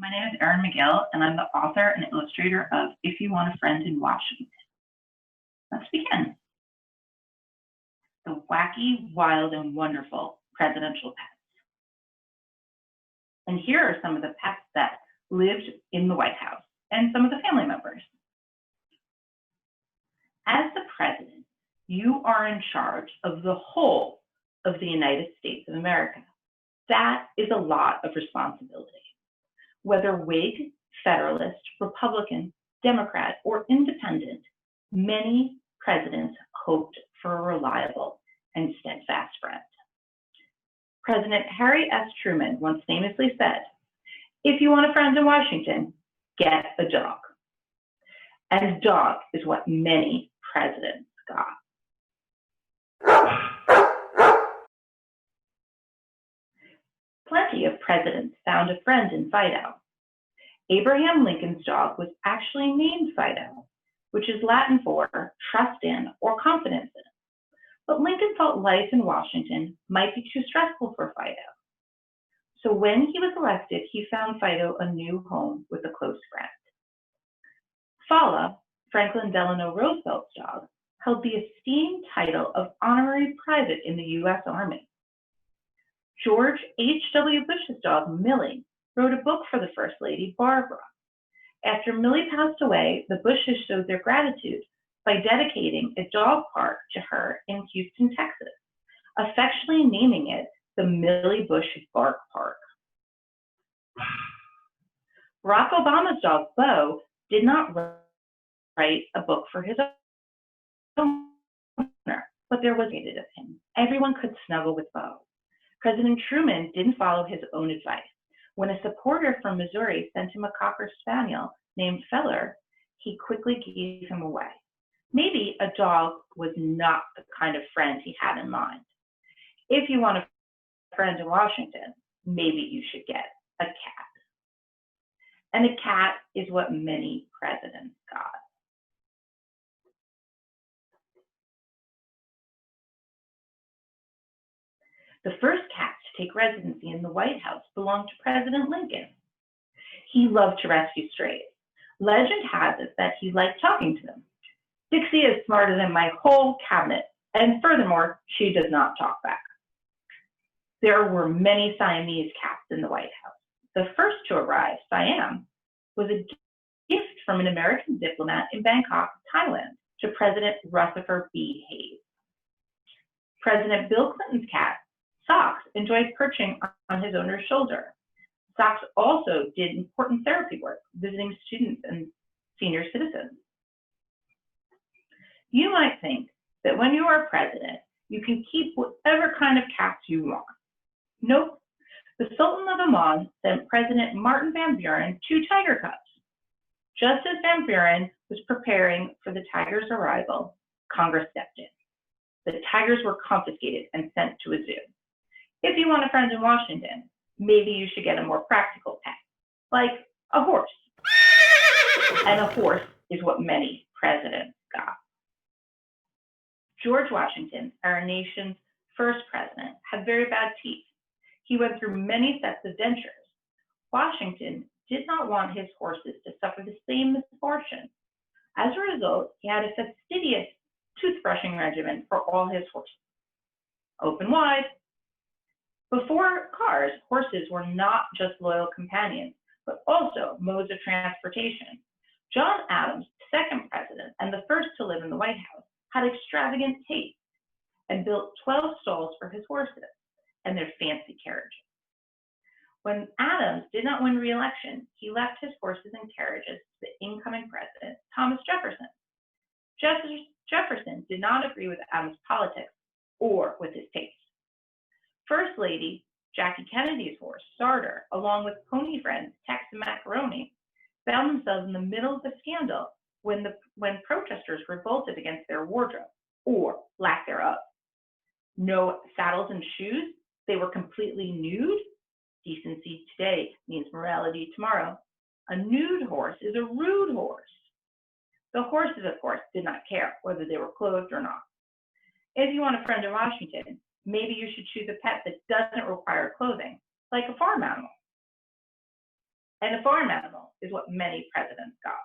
My name is Erin McGill, and I'm the author and illustrator of If You Want a Friend in Washington. Let's begin. The wacky, wild, and wonderful presidential pets. And here are some of the pets that lived in the White House and some of the family members. As the president, you are in charge of the whole of the United States of America. That is a lot of responsibility. Whether Whig, Federalist, Republican, Democrat, or Independent, many presidents hoped for a reliable and steadfast friend. President Harry S. Truman once famously said, "If you want a friend in Washington, get a dog." And dog is what many presidents got. Plenty of presidents found a friend in Fido. Abraham Lincoln's dog was actually named Fido, which is Latin for trust in or confidence in. But Lincoln thought life in Washington might be too stressful for Fido. So when he was elected, he found Fido a new home with a close friend. Fala, Franklin Delano Roosevelt's dog, held the esteemed title of honorary private in the U.S. Army. George H.W. Bush's dog, Millie, wrote a book for the First Lady, Barbara. After Millie passed away, the Bushes showed their gratitude by dedicating a dog park to her in Houston, Texas, affectionately naming it the Millie Bush Bark Park. Barack Obama's dog, Bo, did not write a book for his owner, but there was hated of him. Everyone could snuggle with Bo. President Truman didn't follow his own advice. When a supporter from Missouri sent him a Cocker Spaniel named Feller, he quickly gave him away. Maybe a dog was not the kind of friend he had in mind. If you want a friend in Washington, maybe you should get a cat. And a cat is what many presidents got. The first cat to take residency in the White House belonged to President Lincoln. He loved to rescue strays. Legend has it that he liked talking to them. "Dixie is smarter than my whole cabinet, and furthermore, she does not talk back." There were many Siamese cats in the White House. The first to arrive, Siam, was a gift from an American diplomat in Bangkok, Thailand, to President Rutherford B. Hayes. President Bill Clinton's cat, Socks, enjoyed perching on his owner's shoulder. Socks also did important therapy work, visiting students and senior citizens. You might think that when you are president, you can keep whatever kind of cats you want. Nope. The Sultan of Oman sent President Martin Van Buren 2 tiger cubs. Just as Van Buren was preparing for the tigers' arrival, Congress stepped in. The tigers were confiscated and sent to a zoo. If you want a friend in Washington, maybe you should get a more practical pet, like a horse. And a horse is what many presidents got. George Washington, our nation's first president, had very bad teeth. He went through many sets of dentures. Washington did not want his horses to suffer the same misfortune. As a result, he had a fastidious toothbrushing regimen for all his horses. Open wide. Before cars, horses were not just loyal companions, but also modes of transportation. John Adams, second president and the first to live in the White House, had extravagant taste and built 12 stalls for his horses and their fancy carriages. When Adams did not win re-election, he left his horses and carriages to the incoming president, Thomas Jefferson. Jefferson did not agree with Adams' politics or with his taste. First Lady Jackie Kennedy's horse, Starter, along with pony friends Tex and Macaroni, found themselves in the middle of a scandal when protesters revolted against their wardrobe, or lack thereof. No saddles and shoes, they were completely nude. Decency today means morality tomorrow. A nude horse is a rude horse. The horses, of course, did not care whether they were clothed or not. If you want a friend in Washington, maybe you should choose a pet that doesn't require clothing, like a farm animal. And a farm animal is what many presidents got.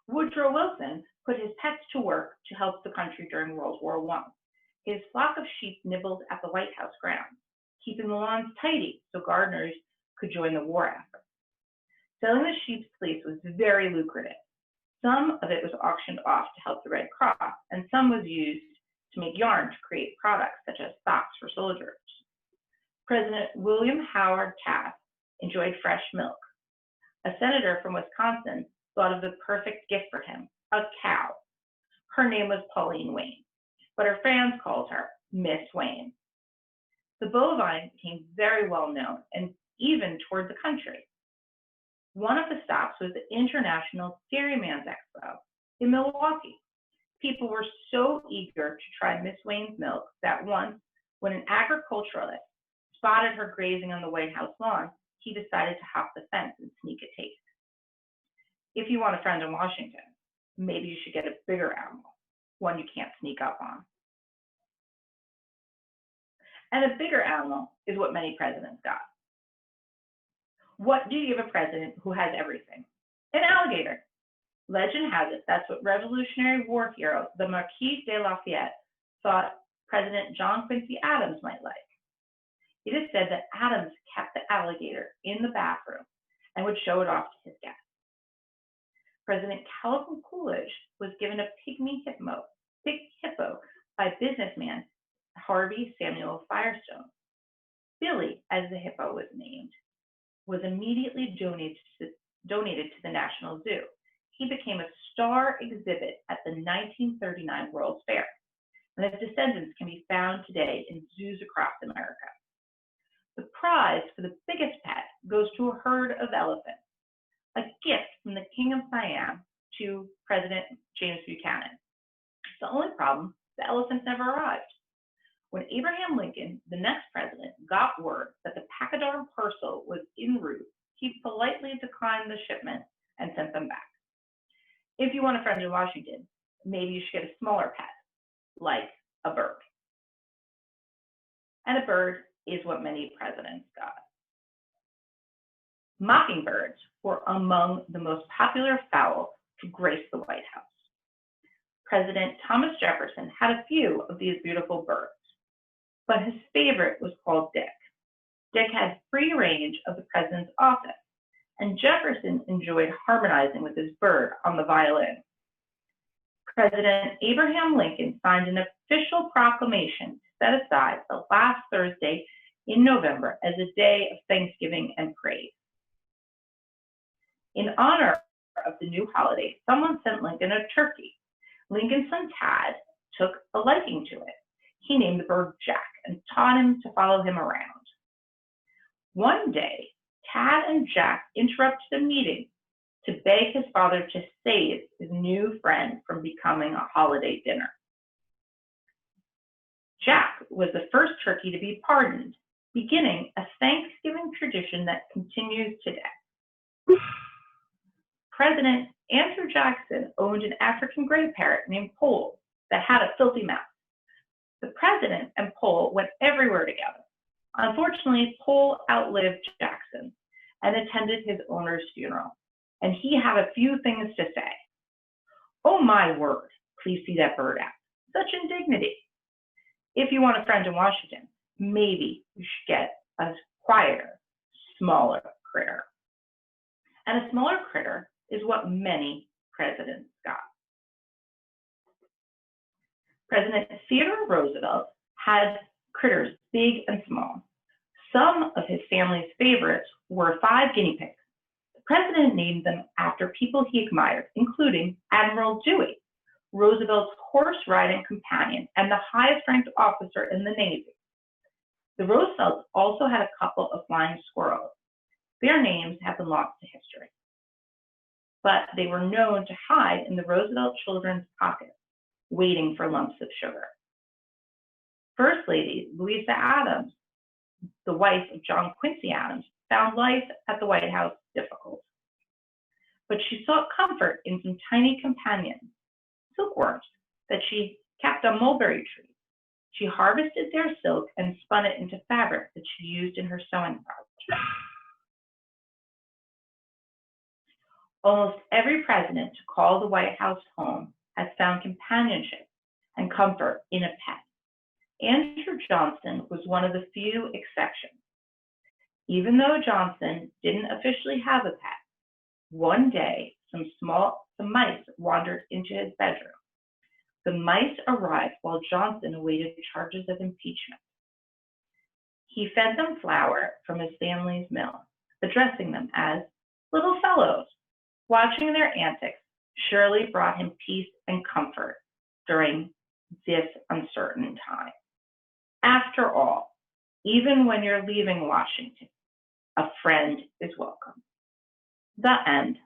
Woodrow Wilson put his pets to work to help the country during World War I. His flock of sheep nibbled at the White House grounds, keeping the lawns tidy so gardeners could join the war effort. Selling the sheep's fleece was very lucrative. Some of it was auctioned off to help the Red Cross, and some was used to make yarn to create products such as socks for soldiers. President William Howard Taft enjoyed fresh milk. A senator from Wisconsin thought of the perfect gift for him, a cow. Her name was Pauline Wayne, but her fans called her Miss Wayne. The bovine became very well known and even toured the country. One of the stops was the International Dairyman's Expo in Milwaukee. People were so eager to try Miss Wayne's milk that once, when an agriculturalist spotted her grazing on the White House lawn, he decided to hop the fence and sneak a taste. If you want a friend in Washington, maybe you should get a bigger animal, one you can't sneak up on. And a bigger animal is what many presidents got. What do you give a president who has everything? An alligator. Legend has it that's what Revolutionary War hero, the Marquis de Lafayette, thought President John Quincy Adams might like. It is said that Adams kept the alligator in the bathroom and would show it off to his guests. President Calvin Coolidge was given a pygmy hippo by businessman Harvey Samuel Firestone. Billy, as the hippo was named, was immediately donated to the National Zoo. He became a star exhibit at the 1939 World's Fair, and his descendants can be found today in zoos across America. The prize for the biggest pet goes to a herd of elephants, a gift from the King of Siam to President James Buchanan. The only problem, the elephants never arrived. When Abraham Lincoln, the next president, got word that the pachyderm parcel was en route, he politely declined the shipment and sent them back. If you want a friend in Washington, maybe you should get a smaller pet, like a bird. And a bird is what many presidents got. Mockingbirds were among the most popular fowl to grace the White House. President Thomas Jefferson had a few of these beautiful birds, but his favorite was called Dick. Dick had free range of the president's office, and Jefferson enjoyed harmonizing with his bird on the violin. President Abraham Lincoln signed an official proclamation to set aside the last Thursday in November as a day of thanksgiving and praise. In honor of the new holiday, someone sent Lincoln a turkey. Lincoln's son Tad took a liking to it. He named the bird Jack and taught him to follow him around. One day, Tad and Jack interrupted a meeting to beg his father to save his new friend from becoming a holiday dinner. Jack was the first turkey to be pardoned, beginning a Thanksgiving tradition that continues today. President Andrew Jackson owned an African gray parrot named Pole that had a filthy mouth. The president and Pole went everywhere together. Unfortunately, Pole outlived Jackson and attended his owner's funeral, and he had a few things to say. "Oh my word, please see that bird out. Such indignity." If you want a friend in Washington, maybe you should get a quieter, smaller critter. And a smaller critter is what many presidents got. President Theodore Roosevelt had critters big and small. Some of his family's favorites were 5 guinea pigs. The president named them after people he admired, including Admiral Dewey, Roosevelt's horse-riding companion and the highest-ranked officer in the Navy. The Roosevelts also had a couple of flying squirrels. Their names have been lost to history, but they were known to hide in the Roosevelt children's pockets, waiting for lumps of sugar. First Lady Louisa Adams, the wife of John Quincy Adams, found life at the White House difficult, but she sought comfort in some tiny companions, silkworms, that she kept on mulberry trees. She harvested their silk and spun it into fabric that she used in her sewing project. Almost every president to call the White House home has found companionship and comfort in a pet. Andrew Johnson was one of the few exceptions. Even though Johnson didn't officially have a pet, one day some mice wandered into his bedroom. The mice arrived while Johnson awaited charges of impeachment. He fed them flour from his family's mill, addressing them as little fellows. Watching their antics surely brought him peace and comfort during this uncertain time. After all, even when you're leaving Washington, a friend is welcome. The end.